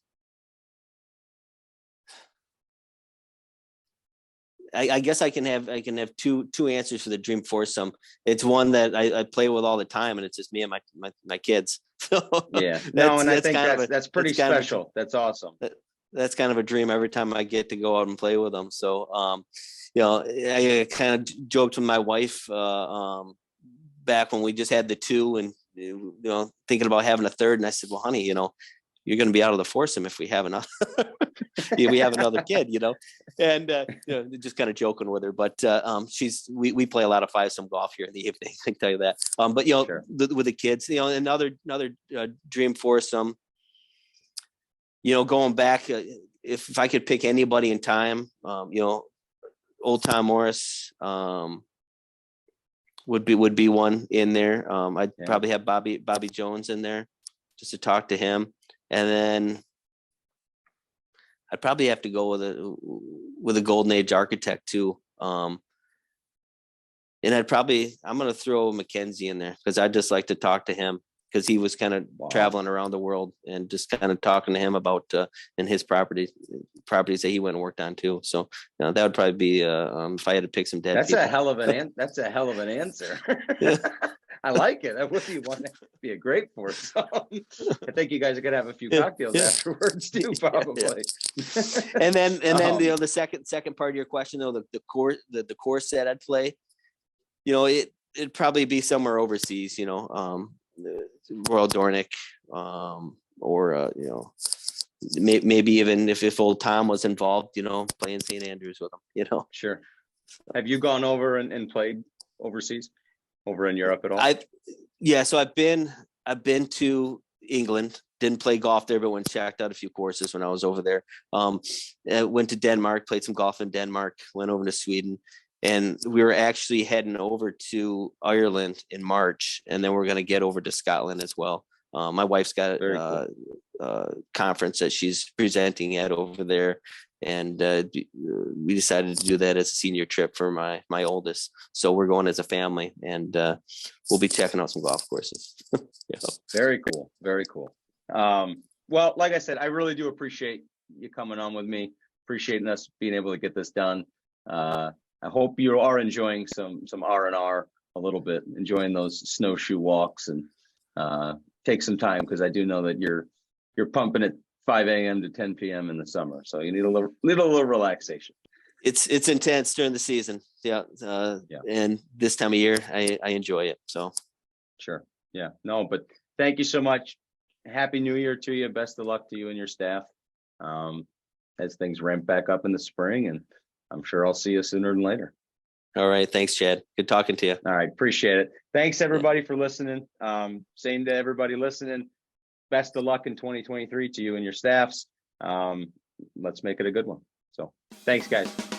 I guess I can have two answers for the Dream Foursome. It's one that I play with all the time, and it's just me and my kids. So yeah, no, and I think that's pretty special. That's awesome. That's kind of a dream every time I get to go out and play with them. So I kind of joked with my wife back when we just had the two, and thinking about having a third, and I said, well, honey, you're going to be out of the foursome if we have another kid, and just kind of joking with her, but we play a lot of 5-some golf here in the evening. I can tell you that. But sure. With the kids, another dream foursome, going back, if I could pick anybody in time, old Tom Morris would be one in there. I'd probably have Bobby Jones in there just to talk to him. And then I'd probably have to go with a golden age architect too. And I'm going to throw Mackenzie in there because I'd just like to talk to him because he was kind of traveling around the world and just kind of talking to him about and his properties that he went and worked on too. So that would probably be if I had to pick some dead. That's a hell of an answer. I like it. That would be a great foursome. I think you guys are gonna have a few cocktails afterwards too, probably. And then the second part of your question though, the course set I'd play, it'd probably be somewhere overseas, Royal Dornick, or maybe even if old Tom was involved, playing St. Andrews with him, Sure. Have you gone over and played overseas? Over in Europe at all? So I've been to England, didn't play golf there, but checked out a few courses when I was over there. I went to Denmark, played some golf in Denmark, went over to Sweden, and we were actually heading over to Ireland in March, and then we're going to get over to Scotland as well. My wife's got a conference that she's presenting at over there. And we decided to do that as a senior trip for my oldest. So we're going as a family, and we'll be checking out some golf courses. Very cool. Very cool. Well, like I said, I really do appreciate you coming on with me, appreciating us being able to get this done. I hope you are enjoying some R&R a little bit, enjoying those snowshoe walks, and take some time because I do know that you're pumping it 5 a.m. to 10 p.m. in the summer, so you need a little relaxation. It's intense during the season, and this time of year I enjoy it. So, sure, yeah, no, but thank you so much. Happy New Year to you. Best of luck to you and your staff as things ramp back up in the spring, and I'm sure I'll see you sooner than later. All right, thanks, Chad. Good talking to you. All right, appreciate it. Thanks everybody for listening. Same to everybody listening. Best of luck in 2023 to you and your staffs. Let's make it a good one. So thanks, guys.